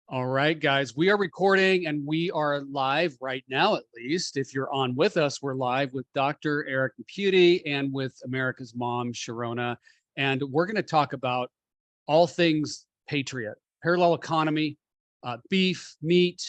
All right, guys, we are recording and we are live right now, at least. If you're on with us, we're live with Dr. Eric Deputy and with America's Mom, Sharona. And we're going to talk about all things Patriot, parallel economy, beef, meat,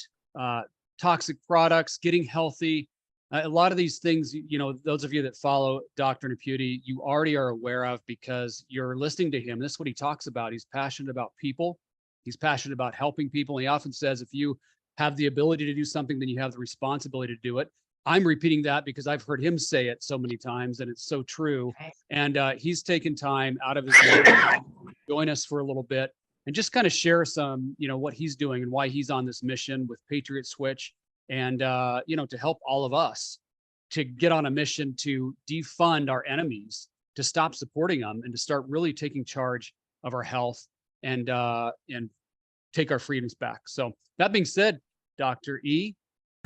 toxic products, getting healthy. A lot of these things, you know, those of you that follow Dr. Deputy, you already are aware of because you're listening to him. This is what he talks about. He's passionate about people. He's passionate about helping people. He often says, if you have the ability to do something, then you have the responsibility to do it. I'm repeating that because I've heard him say it so many times, and it's so true. And he's taken time out of his life to join us for a little bit and just kind of share some, you know, what he's doing and why he's on this mission with Patriot Switch, and you know, to help all of us to get on a mission to defund our enemies, to stop supporting them, and to start really taking charge of our health and take our freedoms back. So that being said, Dr. E,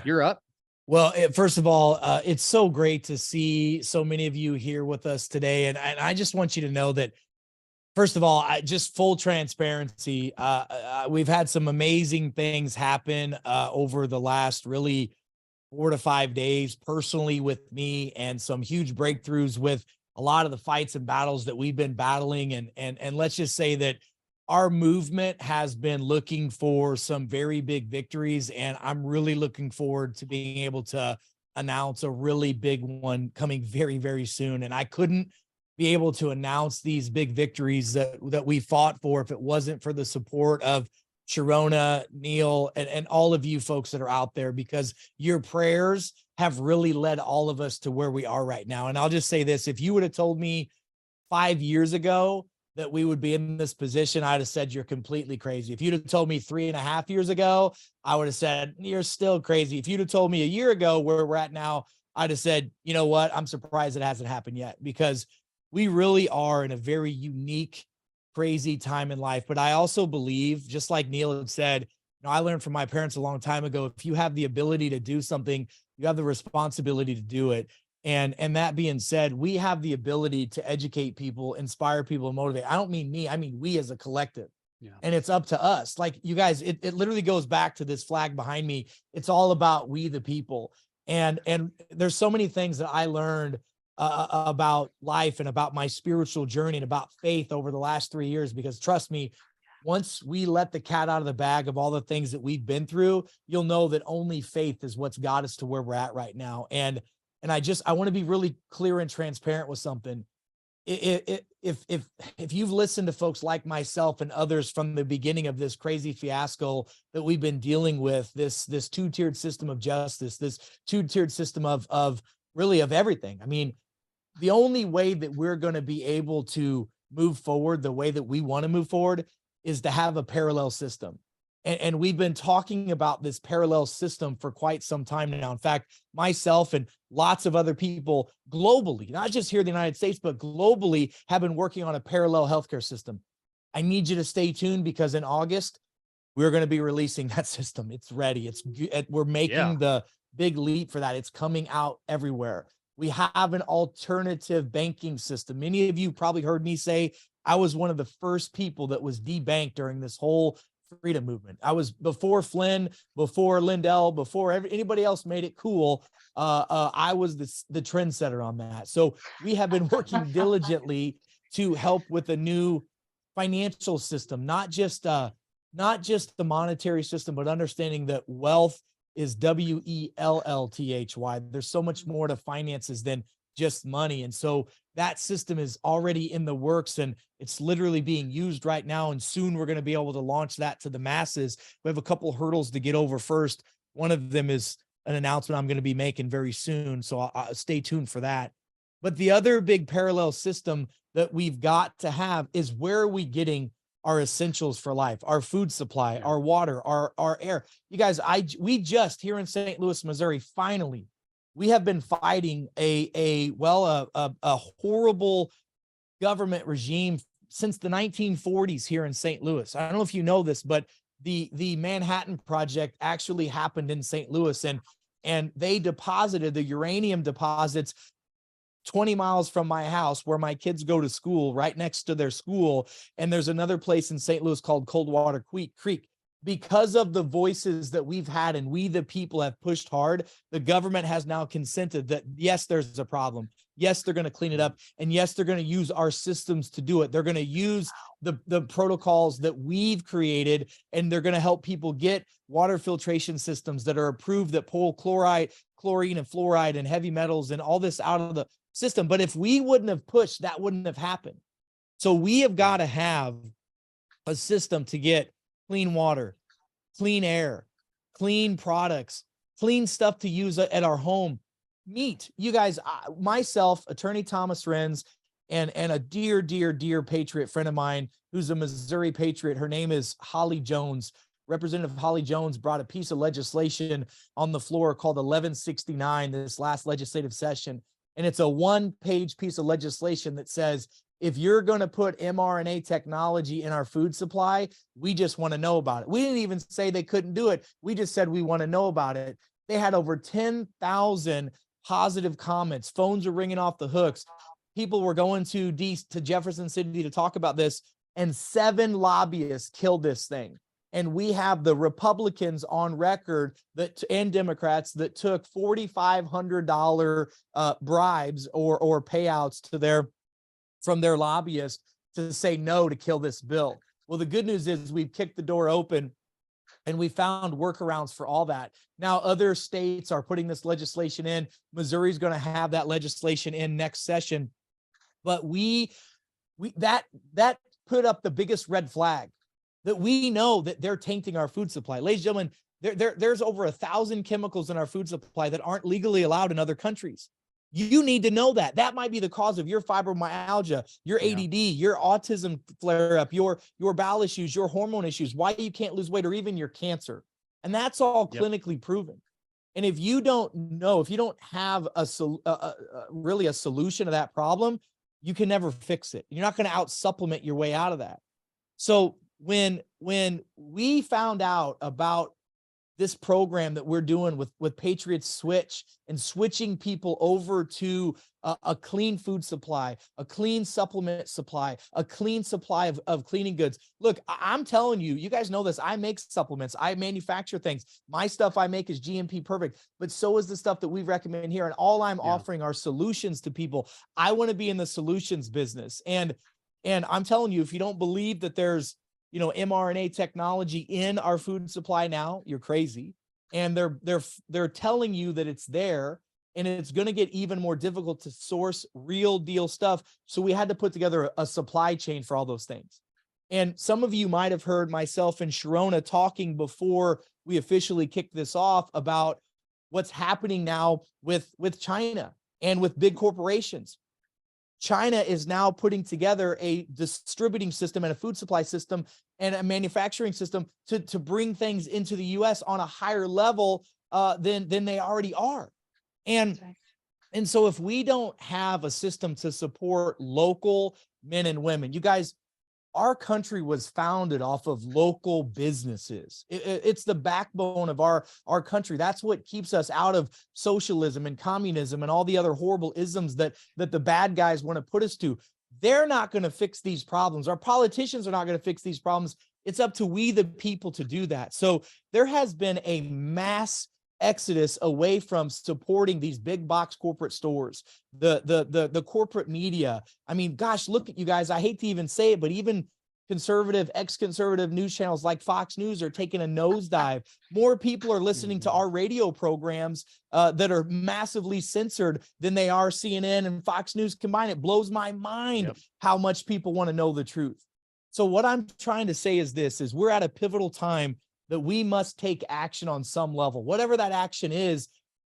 you're up. Well, first of all, it's so great to see so many of you here with us today. And I just want you to know that, first of all, just full transparency, we've had some amazing things happen over the last really 4 to 5 days personally with me, and some huge breakthroughs with a lot of the fights and battles that we've been battling. And let's just say that our movement has been looking for some very big victories, and I'm really looking forward to being able to announce a really big one coming very, very soon. And I couldn't be able to announce these big victories that we fought for if it wasn't for the support of Sharona, Neil, and all of you folks that are out there, because your prayers have really led all of us to where we are right now. And I'll just say this: if you would have told me 5 years ago that we would be in this position, I'd have said you're completely crazy. If you'd have told me 3.5 years ago, I would have said you're still crazy. If you'd have told me a year ago where we're at now, I'd have said, you know what, I'm surprised it hasn't happened yet, because we really are in a very unique, crazy time in life. But I also believe, just like Neil had said, you know, I learned from my parents a long time ago, if you have the ability to do something, you have the responsibility to do it. And that being said, we have the ability to educate people, inspire people, and motivate. I don't mean me, I mean we as a collective. Yeah. And it's up to us. Like, you guys, it literally goes back to this flag behind me. It's all about we the people. And there's so many things that I learned about life and about my spiritual journey and about faith over the last 3 years, because trust me, once we let the cat out of the bag of all the things that we've been through, you'll know that only faith is what's got us to where we're at right now. And I want to be really clear and transparent with something. If you've listened to folks like myself and others from the beginning of this crazy fiasco that we've been dealing with, this two-tiered system of justice, this two-tiered system of really of everything. I mean, the only way that we're going to be able to move forward the way that we want to move forward is to have a parallel system. And we've been talking about this parallel system for quite some time now. In fact, myself and lots of other people globally, not just here in the United States, but globally, have been working on a parallel healthcare system. I need you to stay tuned, because in August, we're going to be releasing that system. It's ready. We're making the big leap for that. It's coming out everywhere. We have an alternative banking system. Many of you probably heard me say I was one of the first people that was debanked during this whole freedom movement. I was before Flynn, before Lindell, before anybody else made it cool. I was the trendsetter on that. So we have been working diligently to help with a new financial system, not just the monetary system, but understanding that wealth is WELLTHY. There's so much more to finances than just money. And so that system is already in the works, and it's literally being used right now. And soon we're going to be able to launch that to the masses. We have a couple hurdles to get over first. One of them is an announcement I'm going to be making very soon. So I'll stay tuned for that. But the other big parallel system that we've got to have is, where are we getting our essentials for life, our food supply, our water, our air? You guys, we just here in St. Louis, Missouri, finally, we have been fighting a horrible government regime since the 1940s here in St. Louis. I don't know if you know this, but the Manhattan Project actually happened in St. Louis, and they deposited the uranium deposits 20 miles from my house where my kids go to school, right next to their school. And there's another place in St. Louis called Coldwater Creek. Because of the voices that we've had and we, the people, have pushed hard, the government has now consented that, yes, there's a problem. Yes, they're going to clean it up. And yes, they're going to use our systems to do it. They're going to use the protocols that we've created, and they're going to help people get water filtration systems that are approved that pull chlorine and fluoride and heavy metals and all this out of the system. But if we wouldn't have pushed, that wouldn't have happened. So we have got to have a system to get clean water, clean air, clean products, clean stuff to use at our home. Meat, you guys, myself, Attorney Thomas Renz, and a dear, dear, dear patriot friend of mine who's a Missouri patriot. Her name is Holly Jones. Representative Holly Jones brought a piece of legislation on the floor called 1169 this last legislative session. And it's a one-page piece of legislation that says, if you're going to put mRNA technology in our food supply, we just want to know about it. We didn't even say they couldn't do it. We just said we want to know about it. They had over 10,000 positive comments. Phones are ringing off the hooks. People were going to Jefferson City to talk about this, and 7 lobbyists killed this thing. And we have the Republicans on record and Democrats that took $4,500 bribes or payouts from their lobbyists to say no to kill this bill. Well, the good news is we've kicked the door open and we found workarounds for all that. Now, other states are putting this legislation in. Missouri's going to have that legislation in next session. But that put up the biggest red flag that we know that they're tainting our food supply. Ladies and gentlemen, there's over 1,000 chemicals in our food supply that aren't legally allowed in other countries. You need to know that. That might be the cause of your fibromyalgia, your ADD, your autism flare-up, your bowel issues, your hormone issues, why you can't lose weight, or even your cancer. And that's all clinically proven. And if you don't know, if you don't have really a solution to that problem, you can never fix it. You're not going to out-supplement your way out of that. So when we found out about this program that we're doing with Patriot Switch and switching people over to a clean food supply, a clean supplement supply, a clean supply of cleaning goods. Look, I'm telling you, you guys know this. I make supplements. I manufacture things. My stuff I make is GMP perfect, but so is the stuff that we recommend here. And all I'm offering are solutions to people. I want to be in the solutions business. And I'm telling you, if you don't believe that there's mRNA technology in our food supply now, you're crazy. And they're telling you that it's there, and it's going to get even more difficult to source real deal stuff. So we had to put together a supply chain for all those things. And some of you might have heard myself and Sharona talking before we officially kicked this off about what's happening now with China and with big corporations. China is now putting together a distributing system and a food supply system and a manufacturing system to bring things into the U.S. on a higher level than they already are. And so if we don't have a system to support local men and women, you guys, our country was founded off of local businesses. It's the backbone of our country. That's what keeps us out of socialism and communism and all the other horrible isms that the bad guys want to put us to. They're not going to fix these problems. Our politicians are not going to fix these problems. It's up to we, the people, to do that. So there has been a mass exodus away from supporting these big box corporate stores, the corporate media. I mean, gosh, look at you guys. I hate to even say it, but even conservative, ex-conservative news channels like Fox News are taking a nosedive. More people are listening to our radio programs that are massively censored than they are CNN and Fox News combined. It blows my mind how much people want to know the truth. So what I'm trying to say is this, is we're at a pivotal time that we must take action on some level. Whatever that action is,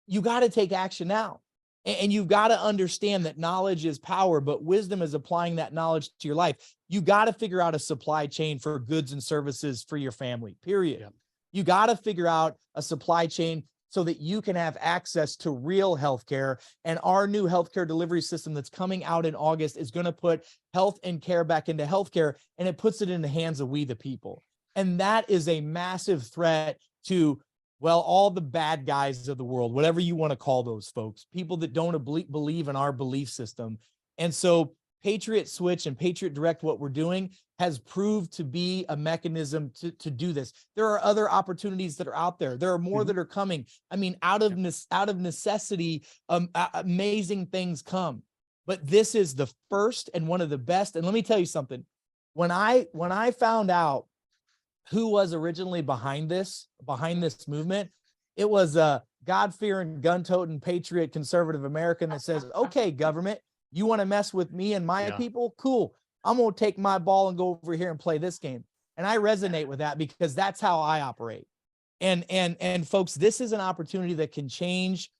you got to take action now. And you've got to understand that knowledge is power, but wisdom is applying that knowledge to your life. You got to figure out a supply chain for goods and services for your family, period. You got to figure out a supply chain so that you can have access to real healthcare. And our new healthcare delivery system that's coming out in August is going to put health and care back into healthcare, and it puts it in the hands of we, the people. And that is a massive threat to well, all the bad guys of the world, whatever you want to call those folks, people that don't believe in our belief system. And so Patriot Switch and Patriot Direct, what we're doing, has proved to be a mechanism to do this. There are other opportunities that are out there. There are more that are coming. I mean, out of necessity, amazing things come. But this is the first and one of the best. And let me tell you something. When I found out who was originally behind this movement, it was a God-fearing, gun-toting, patriot, conservative American that says, okay, government, you want to mess with me and my people? Cool. I'm going to take my ball and go over here and play this game. And I resonate with that because that's how I operate. And folks, this is an opportunity that can change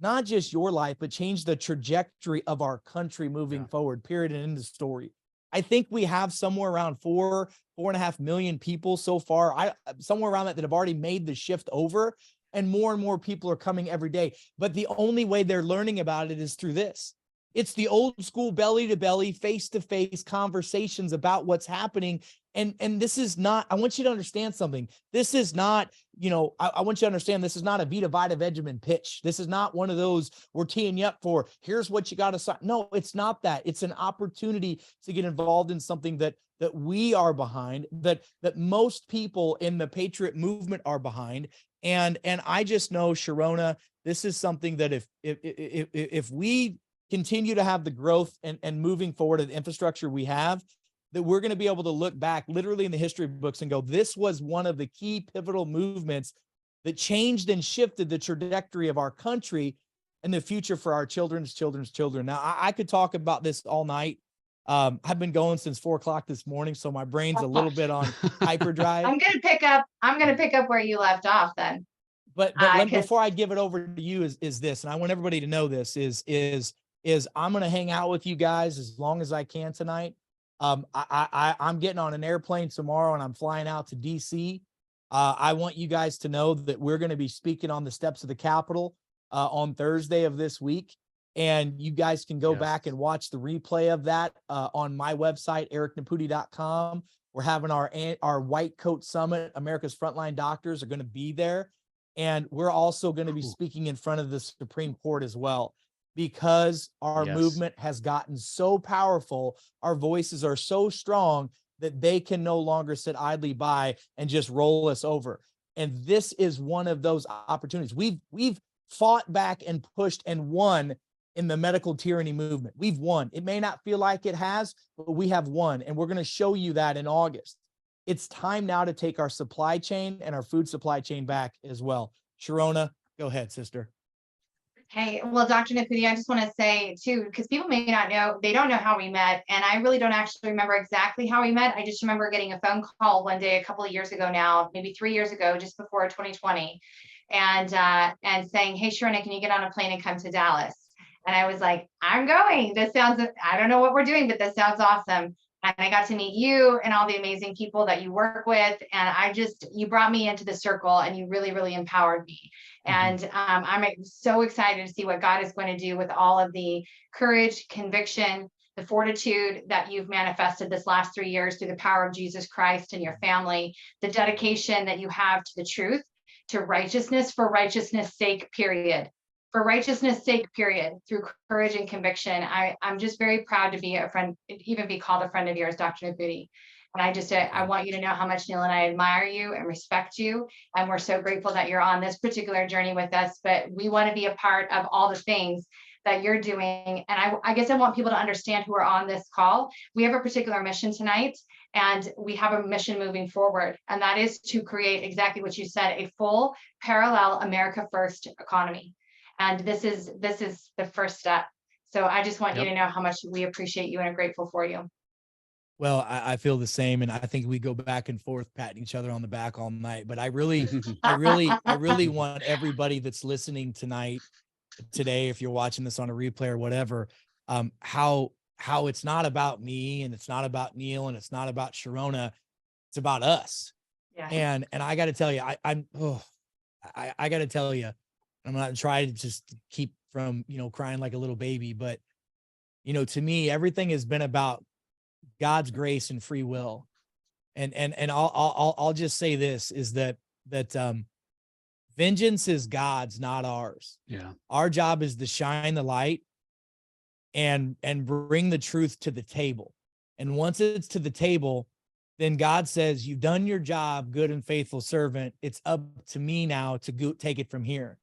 not just your life, but change the trajectory of our country moving forward, period, and end of story. I think we have somewhere around 4.5 million people so far, somewhere around that have already made the shift over, and more people are coming every day. But the only way they're learning about it is through this. It's the old school belly to belly, face to face conversations about what's happening. And this is not, I want you to understand something. This is not, I want you to understand this is not a Vita Vita Vegemin pitch. This is not one of those we're teeing you up for, here's what you got to sign. No, it's not that. It's an opportunity to get involved in something that we are behind, that most people in the Patriot movement are behind. And I just know, Sharona, this is something that if we continue to have the growth and moving forward of the infrastructure we have, that we're going to be able to look back literally in the history books and go, this was one of the key pivotal movements that changed and shifted the trajectory of our country and the future for our children's children. Now, I could talk about this all night. I've been going since 4:00 this morning, so my brain's a little bit on hyperdrive. I'm going to pick up where you left off then. But before I give it over to you is this, and I want everybody to know this, is I'm going to hang out with you guys as long as I can tonight. I'm getting on an airplane tomorrow and I'm flying out to DC. I want you guys to know that we're going to be speaking on the steps of the Capitol on Thursday of this week. And you guys can go back and watch the replay of that on my website, ericnaputi.com. We're having our White Coat Summit. America's Frontline Doctors are going to be there. And we're also going to be speaking in front of the Supreme Court as well, because our movement has gotten so powerful. Our voices are so strong that they can no longer sit idly by and just roll us over. And this is one of those opportunities. We've fought back and pushed and won in the medical tyranny movement. We've won. It may not feel like it has, but we have won. And we're going to show you that in August. It's time now to take our supply chain and our food supply chain back as well. Sharona, go ahead, sister. Hey, well, Dr. Naputi, I just want to say too, because people may not know, they don't know how we met. And I really don't actually remember exactly how we met. I just remember getting a phone call one day, a couple of years ago now, maybe 3 years ago, just before 2020, and saying, hey, Sharona, can you get on a plane and come to Dallas? And I was like, I'm going. This sounds, I don't know what we're doing, but this sounds awesome. And I got to meet you and all the amazing people that you work with. And you brought me into the circle and you really, really empowered me. And I'm so excited to see what God is going to do with all of the courage, conviction, the fortitude that you've manifested this last 3 years through the power of Jesus Christ and your family, the dedication that you have to the truth, to righteousness for righteousness' sake, period. For righteousness' sake, period, through courage and conviction. I'm just very proud to be a friend, even be called a friend of yours, Dr. Naputi. And I want you to know how much Neil and I admire you and respect you. And we're so grateful that you're on this particular journey with us, but we want to be a part of all the things that you're doing. And I guess I want people to understand who are on this call. We have a particular mission tonight, and we have a mission moving forward. And that is to create exactly what you said, a full parallel America First economy. And this is the first step. So I just want you to know how much we appreciate you and are grateful for you. Well, I feel the same. And I think we go back and forth patting each other on the back all night. But I really want everybody that's listening today, if you're watching this on a replay or whatever, how it's not about me and it's not about Neil and it's not about Sharona. It's about us. Yeah. And I got to tell you, I got to tell you, I'm not trying to just keep from, crying like a little baby, but, to me, everything has been about God's grace and free will. And I'll just say this is that Vengeance is God's, not ours. Yeah. Our job is to shine the light and bring the truth to the table. And once it's to the table, then God says, you've done your job, good and faithful servant. It's up to me now to go take it from here.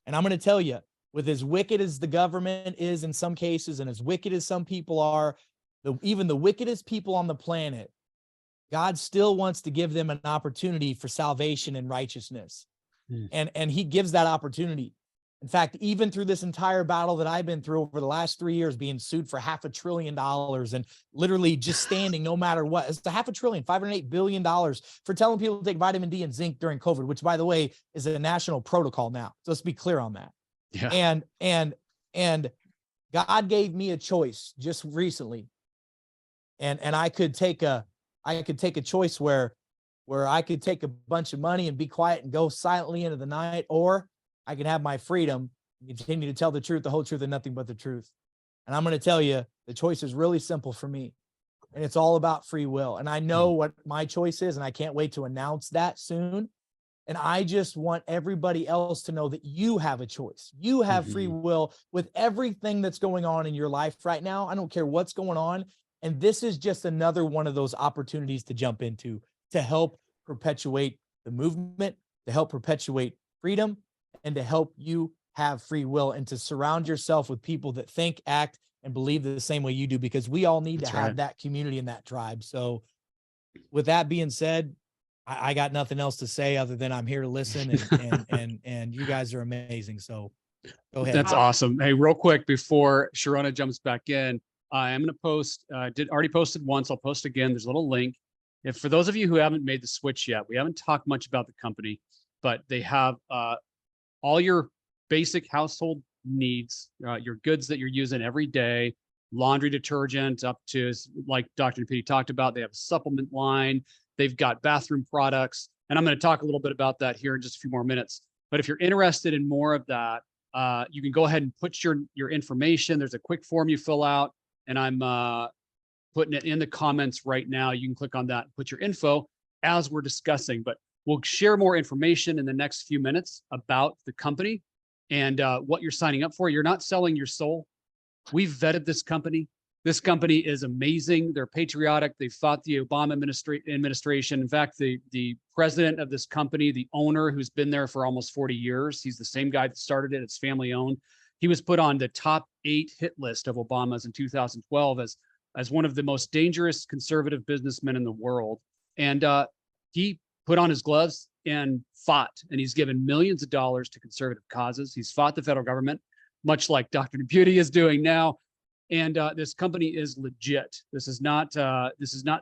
And I'm going to tell you, with as wicked as the government is in some cases, and as wicked as some people are, even the wickedest people on the planet, God still wants to give them an opportunity for salvation and righteousness. And he gives that opportunity. In fact, even through this entire battle that I've been through over the last 3 years, being sued for $500 billion and literally just standing no matter what, it's $500 billion, $508 billion for telling people to take vitamin D and zinc during COVID, which, by the way, is a national protocol now. So let's be clear on that. Yeah. And God gave me a choice just recently. And I could take a choice where I could take a bunch of money and be quiet and go silently into the night, or I can have my freedom and continue to tell the truth, the whole truth, and nothing but the truth. And I'm going to tell you, the choice is really simple for me. And it's all about free will. And I know what my choice is, and I can't wait to announce that soon. And I just want everybody else to know that you have a choice. You have free will with everything that's going on in your life right now. I don't care what's going on. And this is just another one of those opportunities to jump into, to help perpetuate the movement, to help perpetuate freedom, and to help you have free will, and to surround yourself with people that think, act, and believe the same way you do, because we all need to have that community and that tribe. So with that being said, I got nothing else to say other than I'm here to listen, and you guys are amazing. So go ahead. That's awesome. Hey, real quick before Sharona jumps back in, I'm going to post, already posted once. I'll post again. There's a little link. If for those of you who haven't made the switch yet, we haven't talked much about the company, but they have all your basic household needs, your goods that you're using every day, laundry detergent up to, like Dr. Napiti talked about, they have a supplement line. They've got bathroom products. And I'm going to talk a little bit about that here in just a few more minutes. But if you're interested in more of that, you can go ahead and put your information. There's a quick form you fill out, and I'm putting it in the comments right now. You can click on that and put your info as we're discussing. But we'll share more information in the next few minutes about the company and what you're signing up for. You're not selling your soul. We've vetted this company. This company is amazing. They're patriotic. They fought the Obama administration. In fact, the president of this company, the owner, who's been there for almost 40 years, he's the same guy that started it. It's family owned. He was put on the top 8 hit list of Obama's in 2012 as one of the most dangerous conservative businessmen in the world. And he put on his gloves and fought, and he's given millions of dollars to conservative causes. He's fought the federal government, much like Dr. Napiti is doing now. And this company is legit. This is not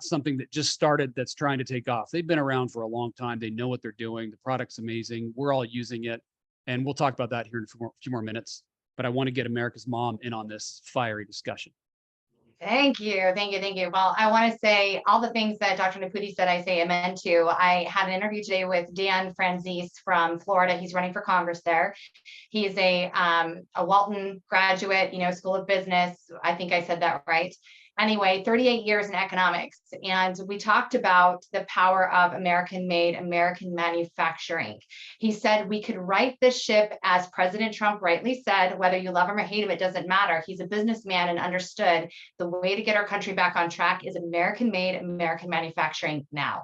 something that just started that's trying to take off. They've been around for a long time. They know what they're doing. The product's amazing. We're all using it. And we'll talk about that here in a few more minutes. But I want to get America's Mom in on this fiery discussion. Thank you. Thank you. Thank you. Well, I want to say all the things that Dr. Napiti said, I say amen to. I had an interview today with Dan Franzese from Florida. He's running for Congress there. He's a Walton graduate, School of Business. I think I said that right. Anyway, 38 years in economics. And we talked about the power of American-made, American manufacturing. He said we could right this ship, as President Trump rightly said, whether you love him or hate him, it doesn't matter. He's a businessman and understood the way to get our country back on track is American-made, American manufacturing now.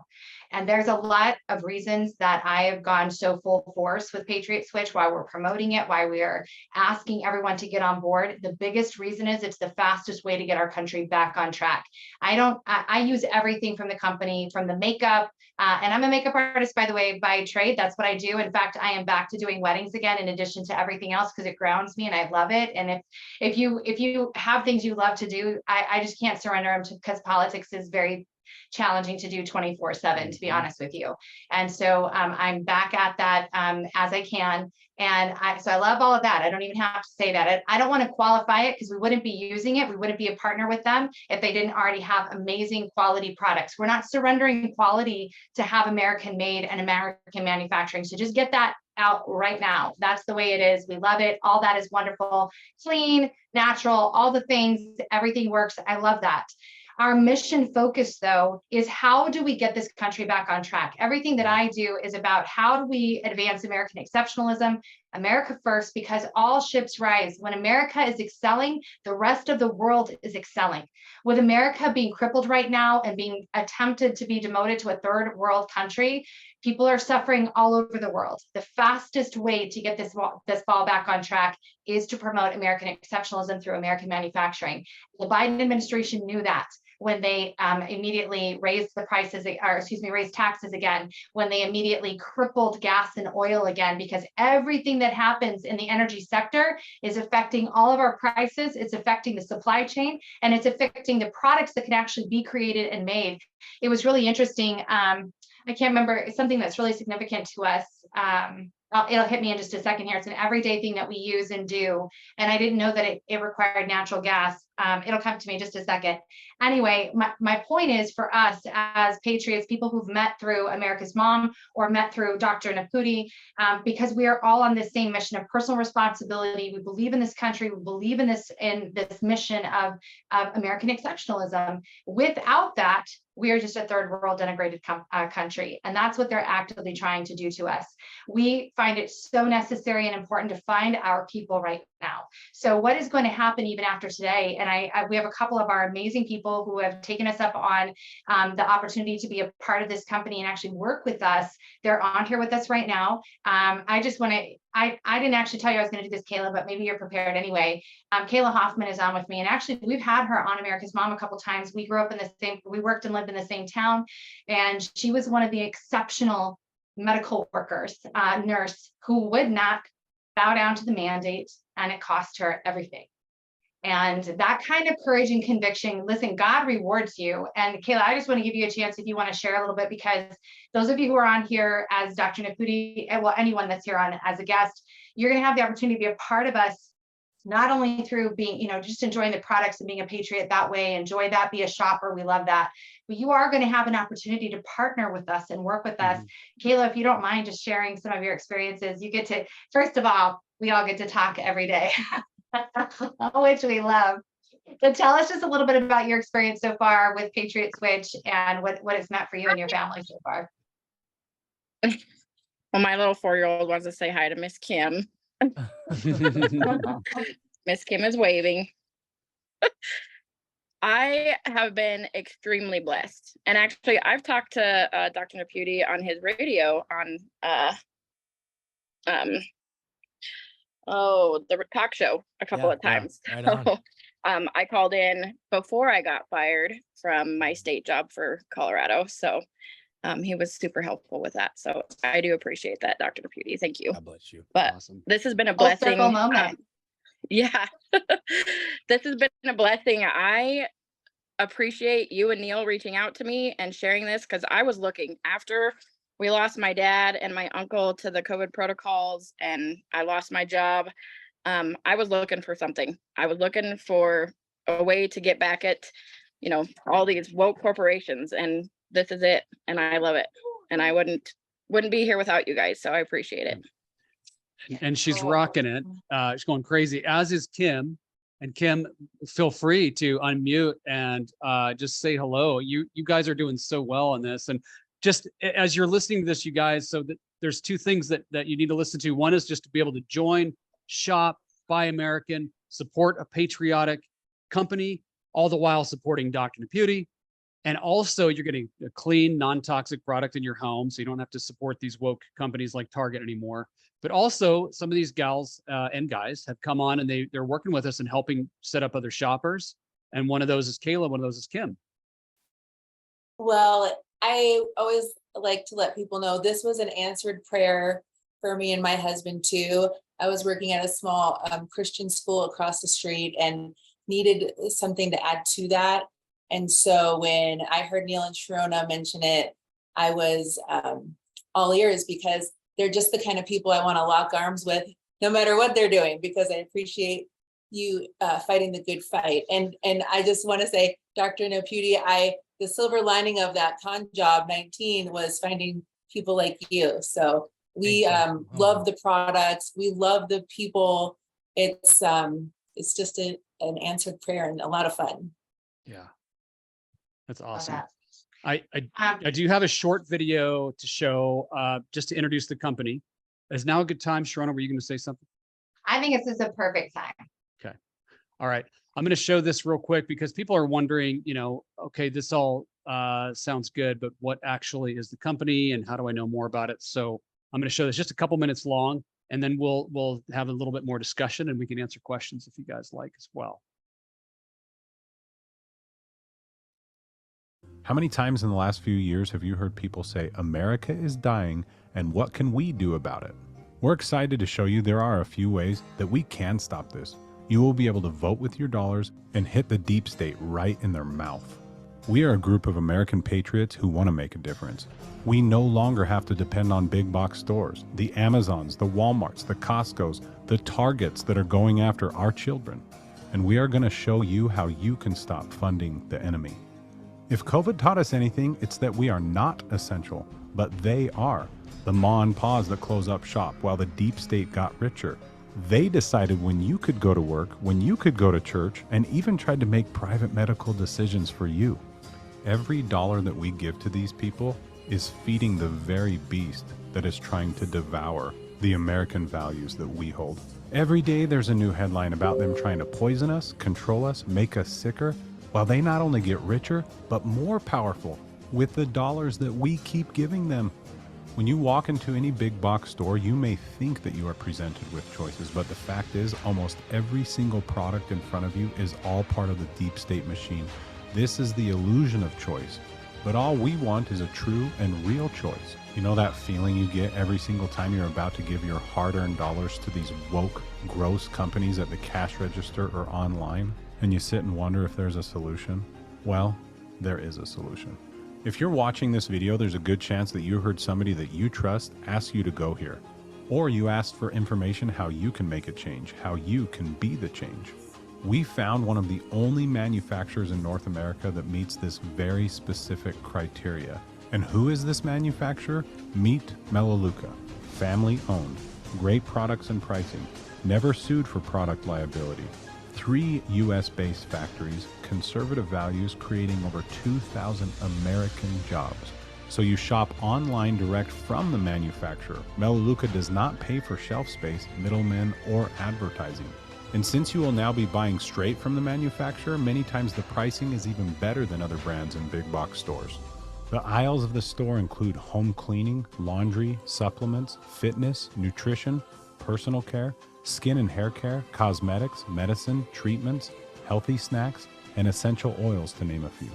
And there's a lot of reasons that I have gone so full force with Patriot Switch, why we're promoting it, why we are asking everyone to get on board. The biggest reason is it's the fastest way to get our country back on track. I use everything from the company, from the makeup, and I'm a makeup artist, by the way, by trade. That's what I do. In fact, I am back to doing weddings again, in addition to everything else, because it grounds me and I love it. And if you have things you love to do, I just can't surrender them because politics is very challenging to do 24/7, to be honest with you. And so I'm back at that as I can. And so I love all of that. I don't even have to say that. I don't want to qualify it because we wouldn't be using it. We wouldn't be a partner with them if they didn't already have amazing quality products. We're not surrendering quality to have American made and American manufacturing. So just get that out right now. That's the way it is. We love it. All that is wonderful, clean, natural, all the things, everything works. I love that. Our mission focus, though, is how do we get this country back on track? Everything that I do is about how do we advance American exceptionalism, America first, because all ships rise. When America is excelling, the rest of the world is excelling. With America being crippled right now and being attempted to be demoted to a third world country, people are suffering all over the world. The fastest way to get this ball back on track is to promote American exceptionalism through American manufacturing. The Biden administration knew that when they immediately raised the prices, or excuse me, raised taxes again, when they immediately crippled gas and oil again, because everything that happens in the energy sector is affecting all of our prices. It's affecting the supply chain, and it's affecting the products that can actually be created and made. It was really interesting. I can't remember, it's something that's really significant to us. It'll hit me in just a second here. It's an everyday thing that we use and do. And I didn't know that it required natural gas. It'll come to me in just a second. Anyway, my point is, for us as patriots, people who've met through America's Mom or met through Dr. Naputi, because we are all on this same mission of personal responsibility. We believe in this country. We believe in this mission of American exceptionalism. Without that, we are just a third world denigrated country. And that's what they're actively trying to do to us. We find it so necessary and important to find our people right now. So what is going to happen even after today? And we have a couple of our amazing people who have taken us up on the opportunity to be a part of this company and actually work with us. They're on here with us right now. I just want to, I didn't actually tell you I was going to do this, Kayla, but maybe you're prepared anyway. Kayla Hoffman is on with me, and actually we've had her on America's Mom a couple times. We grew up in the same, we worked and lived in the same town, and she was one of the exceptional medical workers, nurse, who would not bow down to the mandate, and it cost her everything. And that kind of courage and conviction, listen, God rewards you. And Kayla, I just want to give you a chance if you want to share a little bit, because those of you who are on here as Dr. Naputi, well, anyone that's here on as a guest, you're going to have the opportunity to be a part of us, not only through being, just enjoying the products and being a patriot that way, enjoy that, be a shopper, we love that. But you are going to have an opportunity to partner with us and work with us. Kayla, if you don't mind just sharing some of your experiences, you get to, first of all, we all get to talk every day. Which we love. So tell us just a little bit about your experience so far with Patriot Switch and what it's meant for you and your family so far. Well, my little 4-year-old wants to say hi to Miss Kim. Miss Kim is waving. I have been extremely blessed. And actually, I've talked to Dr. Naputi on his radio on the talk show a couple of times. Right on. I called in before I got fired from my state job for Colorado. So he was super helpful with that. So I do appreciate that, Dr. Naputi. Thank you. God bless you. But Awesome. This has been a Full blessing. circle moment. Yeah, this has been a blessing. I appreciate you and Neil reaching out to me and sharing this, because I was looking after we lost my dad and my uncle to the COVID protocols, and I lost my job. I was looking for something. I was looking for a way to get back at, all these woke corporations, and this is it. And I love it. And I wouldn't be here without you guys. So I appreciate it. And she's rocking it. She's going crazy, as is Kim. And Kim, feel free to unmute and just say hello. You guys are doing so well on this. And just as you're listening to this, you guys, so that there's two things that you need to listen to. One is just to be able to join, shop, buy American, support a patriotic company, all the while supporting Dr. Naputi. And also you're getting a clean, non-toxic product in your home, so you don't have to support these woke companies like Target anymore. But also some of these gals and guys have come on, and they're working with us and helping set up other shoppers. And one of those is Kayla, one of those is Kim. Well, I always like to let people know this was an answered prayer for me and my husband too. I was working at a small Christian school across the street and needed something to add to that. And so when I heard Neil and Sharona mention it, I was all ears, because they're just the kind of people I want to lock arms with, no matter what they're doing, because I appreciate you fighting the good fight. And I just want to say, Dr. Naputi, the silver lining of that con job 19 was finding people like you. So we love the products. We love the people. It's just an answered prayer and a lot of fun. Yeah. That's Love awesome. that. I do have a short video to show just to introduce the company. Is now a good time, Sharona? Were you going to say something? I think it's just a perfect time. Okay. All right. I'm going to show this real quick because people are wondering, okay, this all sounds good, but what actually is the company and how do I know more about it? So I'm going to show this just a couple minutes long, and then we'll have a little bit more discussion and we can answer questions if you guys like as well. How many times in the last few years have you heard people say, America is dying, and what can we do about it? We're excited to show you there are a few ways that we can stop this. You will be able to vote with your dollars and hit the deep state right in their mouth. We are a group of American patriots who want to make a difference. We no longer have to depend on big box stores, the Amazons, the Walmarts, the Costcos, the Targets that are going after our children. And we are going to show you how you can stop funding the enemy. If COVID taught us anything, it's that we are not essential, but they are. The ma and pa's that close up shop while the deep state got richer. They decided when you could go to work, when you could go to church, and even tried to make private medical decisions for you. Every dollar that we give to these people is feeding the very beast that is trying to devour the American values that we hold. Every day there's a new headline about them trying to poison us, control us, make us sicker, while they not only get richer, but more powerful with the dollars that we keep giving them. When you walk into any big box store, you may think that you are presented with choices, but the fact is almost every single product in front of you is all part of the deep state machine. This is the illusion of choice, but all we want is a true and real choice. You know that feeling you get every single time you're about to give your hard-earned dollars to these woke, gross companies at the cash register or online? And you sit and wonder if there's a solution? Well, there is a solution. If you're watching this video, there's a good chance that you heard somebody that you trust ask you to go here. Or you asked for information how you can make a change, how you can be the change. We found one of the only manufacturers in North America that meets this very specific criteria. And who is this manufacturer? Meet Melaleuca. Family owned. Great products and pricing. Never sued for product liability. 3 US-based factories, conservative values, creating over 2,000 American jobs. So you shop online direct from the manufacturer. Melaleuca does not pay for shelf space, middlemen, or advertising. And since you will now be buying straight from the manufacturer, many times the pricing is even better than other brands in big box stores. The aisles of the store include home cleaning, laundry, supplements, fitness, nutrition, personal care, skin and hair care, cosmetics, medicine, treatments, healthy snacks, and essential oils, to name a few.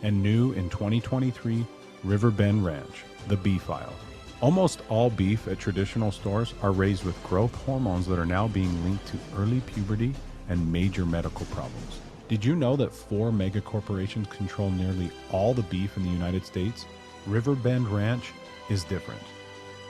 And new in 2023, Riverbend Ranch, the beef aisle. Almost all beef at traditional stores are raised with growth hormones that are now being linked to early puberty and major medical problems. Did you know that 4 mega corporations control nearly all the beef in the United States? Riverbend Ranch is different.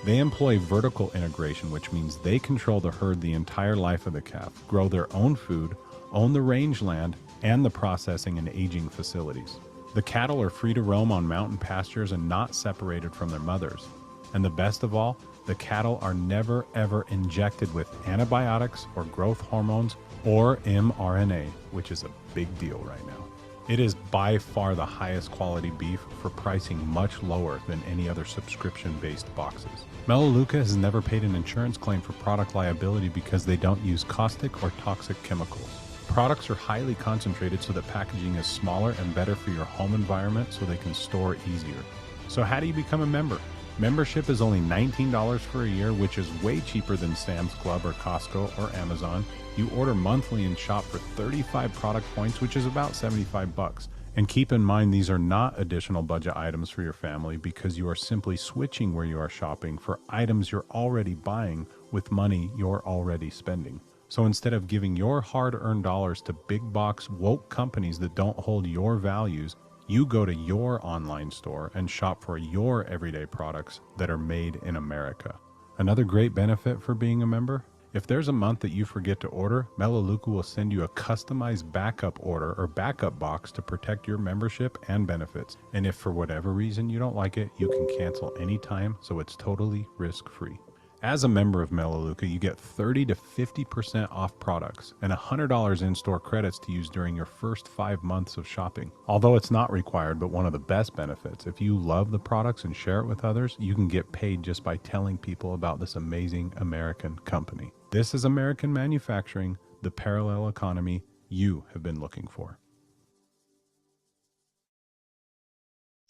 They employ vertical integration, which means they control the herd the entire life of the calf, grow their own food, own the rangeland, and the processing and aging facilities. The cattle are free to roam on mountain pastures and not separated from their mothers. And the best of all, the cattle are never ever injected with antibiotics or growth hormones or mRNA, which is a big deal right now. It is by far the highest quality beef for pricing much lower than any other subscription-based boxes. Melaleuca has never paid an insurance claim for product liability because they don't use caustic or toxic chemicals. Products are highly concentrated so that packaging is smaller and better for your home environment so they can store easier. So how do you become a member? Membership is only $19 for a year, which is way cheaper than Sam's Club or Costco or Amazon. You order monthly and shop for 35 product points, which is about $75. And keep in mind, these are not additional budget items for your family because you are simply switching where you are shopping for items you're already buying with money you're already spending. So instead of giving your hard-earned dollars to big box woke companies that don't hold your values, you go to your online store and shop for your everyday products that are made in America. Another great benefit for being a member? If there's a month that you forget to order, Melaleuca will send you a customized backup order or backup box to protect your membership and benefits. And if for whatever reason you don't like it, you can cancel anytime, so it's totally risk-free. As a member of Melaleuca, you get 30 to 50% off products and $100 in-store credits to use during your first 5 months of shopping. Although it's not required, but one of the best benefits, if you love the products and share it with others, you can get paid just by telling people about this amazing American company. This is American manufacturing, the parallel economy you have been looking for.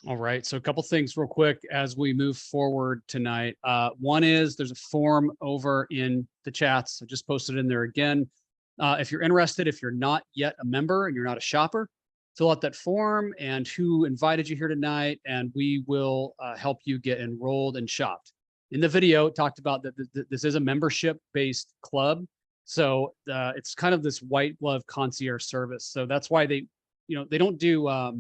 All right. So a couple things real quick as we move forward tonight. One is there's a form over in the chats. I just posted in there again. If you're interested, if you're not yet a member and you're not a shopper, fill out that form and who invited you here tonight, and we will help you get enrolled and shopped. In the video, it talked about that this is a membership-based club. So it's kind of this white glove concierge service. So that's why they don't do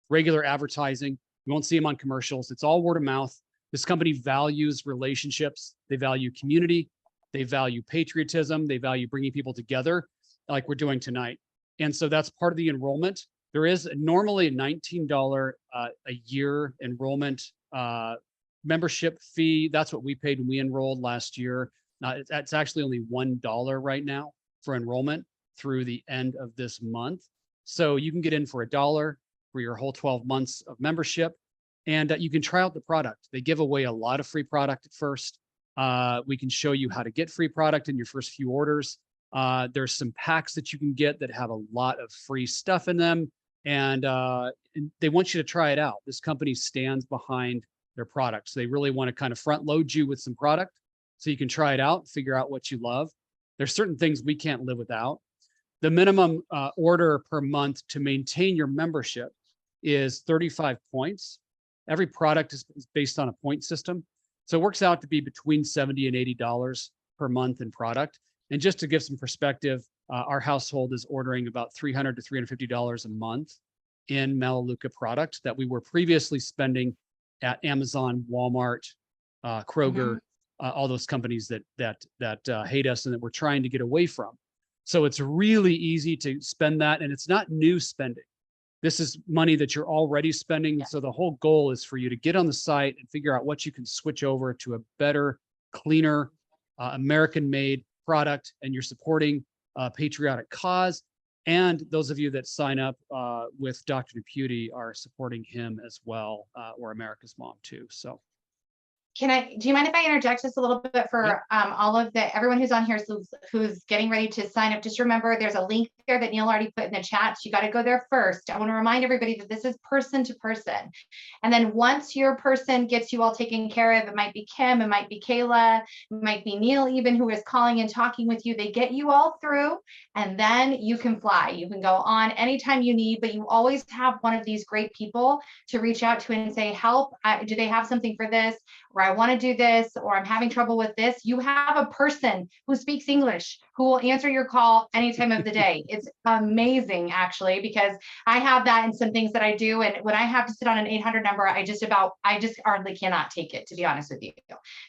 regular advertising. You won't see them on commercials. It's all word of mouth. This company values relationships. They value community. They value patriotism. They value bringing people together like we're doing tonight. And so that's part of the enrollment. There is normally a $19 a year enrollment membership fee. That's what we paid when we enrolled last year. It's actually only $1 right now for enrollment through the end of this month. So you can get in for $1 for your whole 12 months of membership, and you can try out the product. They give away a lot of free product at first. We can show you how to get free product in your first few orders. There's some packs that you can get that have a lot of free stuff in them, and they want you to try it out. This company stands behind their products. They really want to kind of front load you with some product so you can try it out, figure out what you love. There's certain things we can't live without. The minimum order per month to maintain your membership is 35 points. Every product is based on a point system. So it works out to be between $70 and $80 per month in product. And just to give some perspective, our household is ordering about $300 to $350 a month in Melaleuca product that we were previously spending at Amazon, Walmart, Kroger, all those companies that hate us and that we're trying to get away from. So it's really easy to spend that, and it's not new spending. This is money that you're already spending. Yeah. So the whole goal is for you to get on the site and figure out what you can switch over to a better, cleaner, American-made product, and you're supporting a patriotic cause. And those of you that sign up with Dr. Deputy are supporting him as well, or America's Mom too. So. Do you mind if I interject just a little bit for all of everyone who's on here who's getting ready to sign up? Just remember, there's a link there that Neil already put in the chat. You got to go there first. I want to remind everybody that this is person to person. And then once your person gets you all taken care of, it might be Kim, it might be Kayla, it might be Neil even, who is calling and talking with you. They get you all through, and then you can fly. You can go on anytime you need, but you always have one of these great people to reach out to and say, help, do they have something for this? Or I want to do this, or I'm having trouble with this. You have a person who speaks English who will answer your call any time of the day. It's amazing, actually, because I have that in some things that I do. And when I have to sit on an 800 number, I just hardly cannot take it, to be honest with you.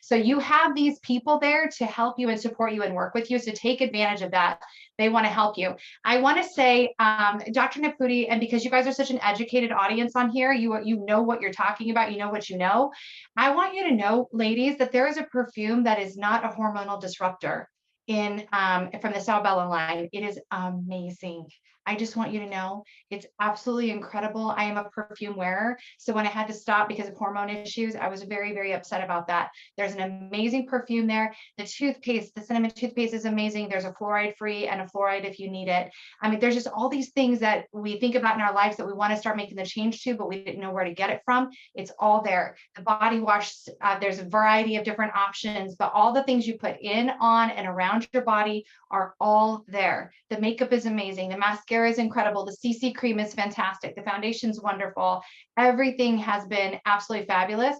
So you have these people there to help you and support you and work with you. So take advantage of that. They want to help you. I want to say, Dr. Naputi, and because you guys are such an educated audience on here, you know what you're talking about, you know what you know. I want you to know, ladies, that there is a perfume that is not a hormonal disruptor from the Saubella line. It is amazing. I just want you to know it's absolutely incredible. I am a perfume wearer. So when I had to stop because of hormone issues, I was very, very upset about that. There's an amazing perfume there. The toothpaste, the cinnamon toothpaste is amazing. There's a fluoride free and a fluoride if you need it. I mean, there's just all these things that we think about in our lives that we want to start making the change to, but we didn't know where to get it from. It's all there. The body wash, there's a variety of different options, but all the things you put in, on, and around your body are all there. The makeup is amazing. The mascara is incredible. The CC cream is fantastic. The foundation's wonderful. Everything has been absolutely fabulous.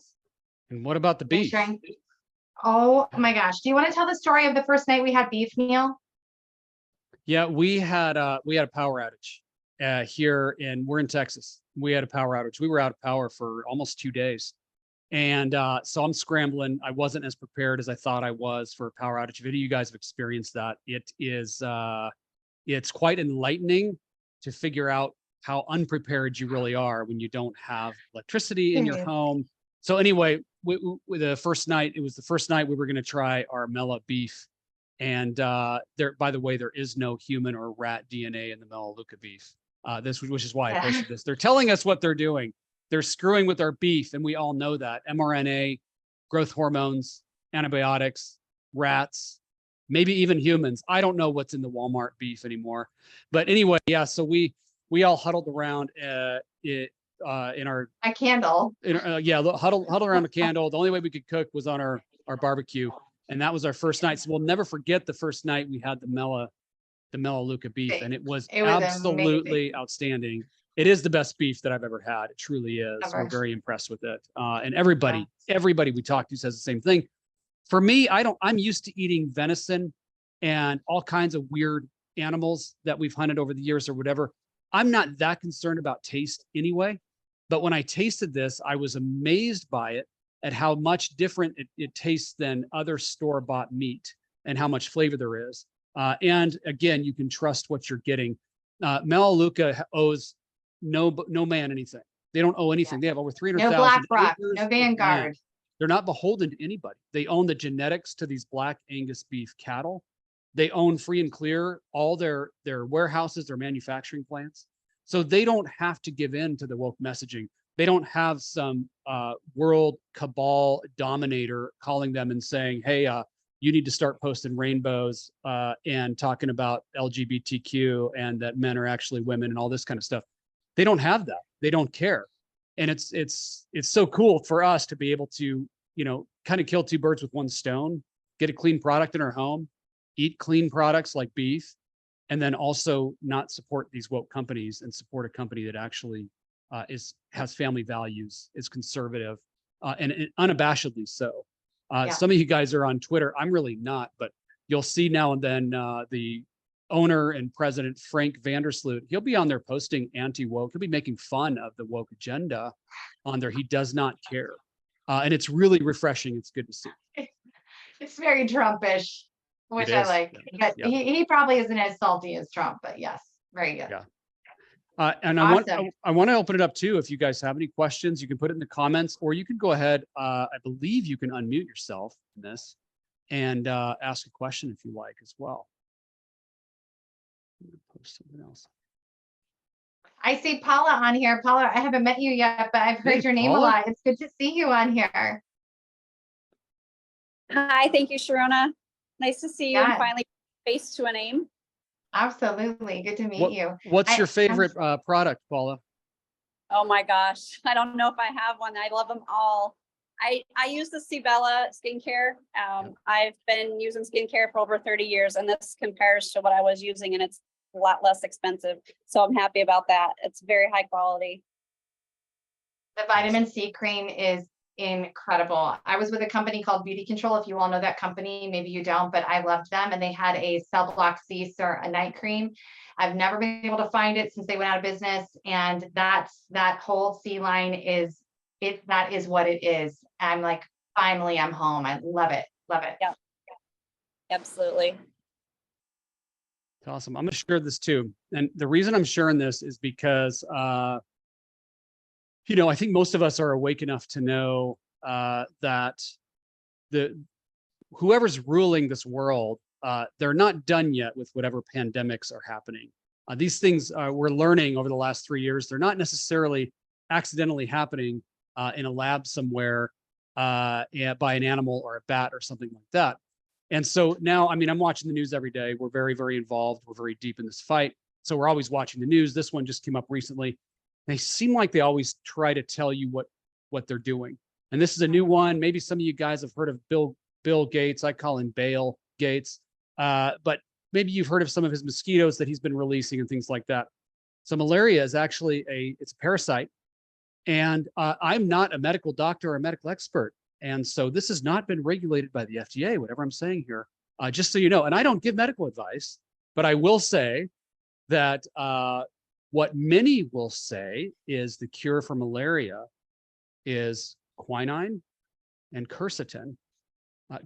And what about the beef? Oh my gosh. Do you want to tell the story of the first night we had beef, Neil? Yeah, we had a power outage here we're in Texas. We had a power outage. We were out of power for almost 2 days. And so I'm scrambling. I wasn't as prepared as I thought I was for a power outage. If any of you guys have experienced that, it's quite enlightening to figure out how unprepared you really are when you don't have electricity in your home. So anyway, the first night, it was the first night we were going to try our Mela beef. And there, by the way, there is no human or rat DNA in the Melaleuca beef. Which is why I posted this. They're telling us what they're doing. They're screwing with our beef, and we all know that. mRNA, growth hormones, antibiotics, rats, maybe even humans. I don't know what's in the Walmart beef anymore. But anyway, yeah. So we all huddled around in our A candle. Huddled around a candle. The only way we could cook was on our barbecue, and that was our first night. So we'll never forget the first night we had the Melaleuca beef, and it was absolutely amazing. outstanding. It is the best beef that I've ever had. It truly is. Ever. We're very impressed with it. And everybody we talk to says the same thing. For me, I'm used to eating venison and all kinds of weird animals that we've hunted over the years or whatever. I'm not that concerned about taste anyway. But when I tasted this, I was amazed by it at how much different it tastes than other store-bought meat and how much flavor there is. And again, you can trust what you're getting. Melaleuca owes no man anything. They don't owe anything. They have over 300,000 No Black Rock, acres no of Vanguard. land. They're not beholden to anybody. They own the genetics to these Black Angus beef cattle. They own free and clear all their warehouses, their manufacturing plants. So they don't have to give in to the woke messaging. They don't have some world cabal dominator calling them and saying, hey, you need to start posting rainbows and talking about LGBTQ and that men are actually women and all this kind of stuff. They don't have that. They don't care. And it's so cool for us to be able to, kind of kill two birds with one stone, get a clean product in our home, eat clean products like beef, and then also not support these woke companies and support a company that actually has family values, is conservative, and unabashedly so. Some of you guys are on Twitter. I'm really not, but you'll see now and then the owner and president, Frank Vandersloot, he'll be on there posting anti-woke. He'll be making fun of the woke agenda on there. He does not care. And it's really refreshing. It's good to see. It's very Trumpish, which I like. Yeah. But he probably isn't as salty as Trump, but yes, very good. Yeah. And Awesome. I want to open it up too. If you guys have any questions, you can put it in the comments, or you can go ahead. I believe you can unmute yourself in this and ask a question if you like as well. I'm gonna post something else. I see Paula on here. Paula, I haven't met you yet, but I've heard Hey, your name Paula. a lot. It's good to see you on here. Hi, thank you, Sharona. Nice to see you and Yeah. finally face to a name. Absolutely. Good to meet you. What's your favorite product, Paula? Oh my gosh, I don't know if I have one. I love them all. I use the Cibella skincare. I've been using skincare for over 30 years, and this compares to what I was using, and it's a lot less expensive. So I'm happy about that. It's very high quality. The vitamin C cream is incredible. I was with a company called Beauty Control. If you all know that company, maybe you don't, but I loved them. And they had a Cell Block C, a night cream. I've never been able to find it since they went out of business. And that whole C line that is what it is. I'm like, finally, I'm home. I love it. Love it. Yeah, absolutely. Awesome. I'm going to share this too. And the reason I'm sharing this is because, I think most of us are awake enough to know that whoever's ruling this world, they're not done yet with whatever pandemics are happening. These things we're learning over the last 3 years. They're not necessarily accidentally happening in a lab somewhere by an animal or a bat or something like that. And so now, I'm watching the news every day. We're very, very involved. We're very deep in this fight. So we're always watching the news. This one just came up recently. They seem like they always try to tell you what they're doing. And this is a new one. Maybe some of you guys have heard of Bill Gates. I call him Bale Gates. But maybe you've heard of some of his mosquitoes that he's been releasing and things like that. So malaria is actually it's a parasite. And I'm not a medical doctor or a medical expert. And so this has not been regulated by the FDA, whatever I'm saying here, just so you know. And I don't give medical advice, but I will say that what many will say is the cure for malaria is quinine and quercetin.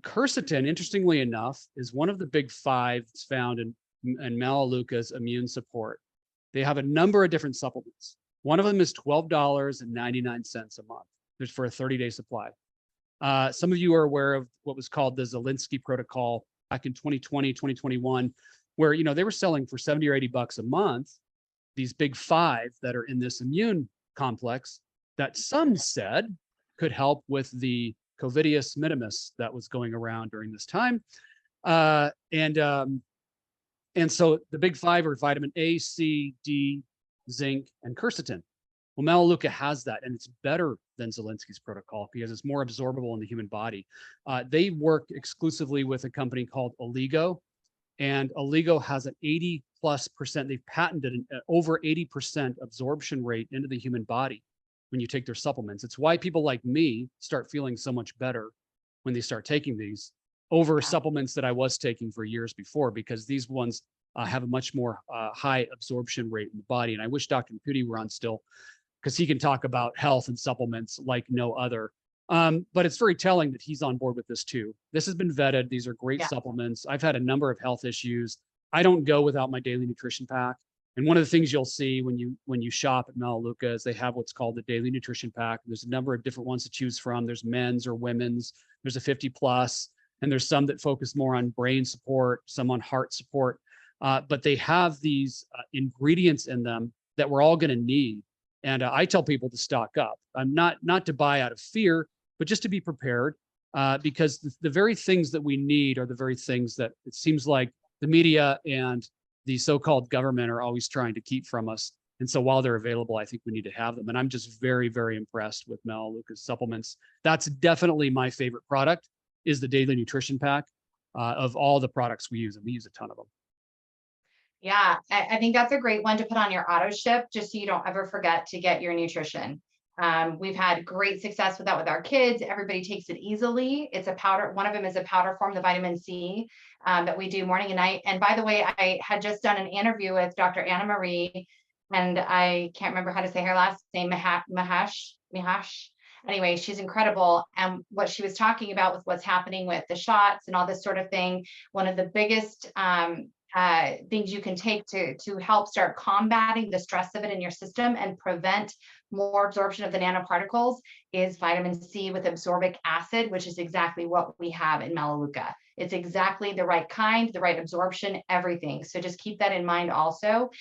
Quercetin, interestingly enough, is one of the big five that's found in Melaleuca's immune support. They have a number of different supplements. One of them is $12.99 a month. There's for a 30-day supply. Some of you are aware of what was called the Zelensky protocol back in 2020, 2021, where, you know, they were selling for 70 or 80 bucks a month, these big five that are in this immune complex that some said could help with the Covidius minimus that was going around during this time. And so the big five are vitamin A, C, D, zinc, and quercetin. Well, Melaleuca has that, and it's better than Zelensky's protocol because it's more absorbable in the human body. They work exclusively with a company called Oligo, and Oligo has an 80+%. They've patented an over 80% absorption rate into the human body when you take their supplements. It's why people like me start feeling so much better when they start taking these over supplements that I was taking for years before, because these ones have a much more high absorption rate in the body. And I wish Dr. Naputi were on still, because he can talk about health and supplements like no other. But it's very telling that he's on board with this too. This has been vetted. These are great supplements. I've had a number of health issues. I don't go without my daily nutrition pack. And one of the things you'll see when you shop at Melaleuca is they have what's called the daily nutrition pack. There's a number of different ones to choose from. There's men's or women's. There's a 50+, and there's some that focus more on brain support, some on heart support. But they have these ingredients in them that we're all going to need. And I tell people to stock up. I'm not to buy out of fear, but just to be prepared, because the very things that we need are the very things that it seems like the media and the so-called government are always trying to keep from us. And so while they're available, I think we need to have them. And I'm just very, very impressed with Melaleuca's supplements. That's definitely my favorite product, is the daily nutrition pack of all the products we use. And we use a ton of them. Yeah, I think that's a great one to put on your auto ship, just so you don't ever forget to get your nutrition. We've had great success with that with our kids. Everybody takes it easily. It's a powder. One of them is a powder form, the vitamin C, that we do morning and night. And by the way, I had just done an interview with Dr. Anna Marie, and I can't remember how to say her last name, Mihash. Anyway, she's incredible. And what she was talking about with what's happening with the shots and all this sort of thing, one of the biggest things you can take to help start combating the stress of it in your system and prevent more absorption of the nanoparticles is vitamin C with absorbic acid, which is exactly what we have in Melaleuca. It's exactly the right kind, the right absorption, everything. So just keep that in mind also.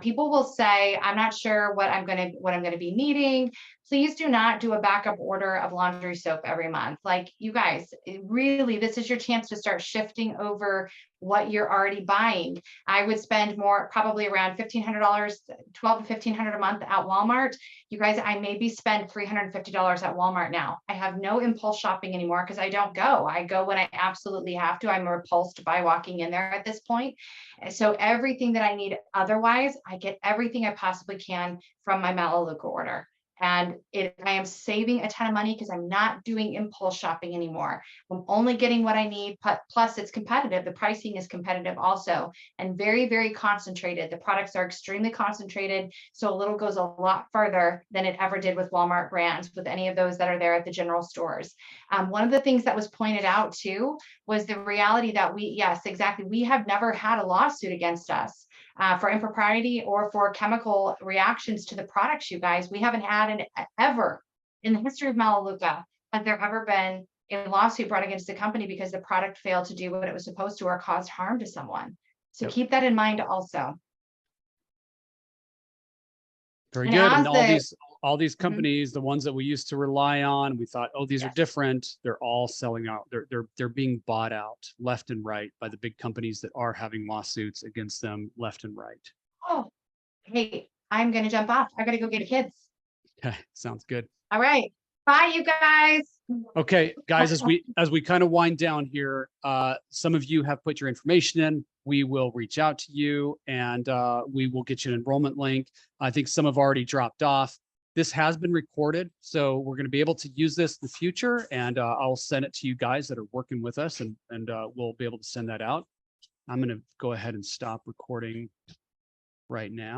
People will say, I'm not sure what I'm going to be needing. Please do not do a backup order of laundry soap every month. Like, you guys, really, this is your chance to start shifting over what you're already buying. I would spend more, probably around $1,500, $1,200 to $1,500 a month at Walmart. You guys, I maybe spend $350 at Walmart now. I have no impulse shopping anymore because I don't go. I go when I absolutely have to. I'm repulsed by walking in there at this point. So everything that I need otherwise, I get everything I possibly can from my Melaleuca order. And I am saving a ton of money because I'm not doing impulse shopping anymore. I'm only getting what I need. Plus, it's competitive. The pricing is competitive also, and very, very concentrated. The products are extremely concentrated. So a little goes a lot further than it ever did with Walmart brands, with any of those that are there at the general stores. One of the things that was pointed out too was the reality that yes, exactly. We have never had a lawsuit against us for impropriety or for chemical reactions to the products, you guys. We haven't had ever in the history of Melaleuca has there ever been a lawsuit brought against the company because the product failed to do what it was supposed to or caused harm to someone. So keep that in mind also. Very good. And all these companies, the ones that we used to rely on, we thought, oh, these are different. They're all selling out. They're being bought out left and right by the big companies that are having lawsuits against them left and right. Oh, hey, I'm going to jump off. I got to go get the kids. Okay, sounds good. All right. Bye, you guys. Okay, guys, as we kind of wind down here, some of you have put your information in. We will reach out to you, and we will get you an enrollment link. I think some have already dropped off. This has been recorded, so we're going to be able to use this in the future, and I'll send it to you guys that are working with us, and we'll be able to send that out. I'm going to go ahead and stop recording right now.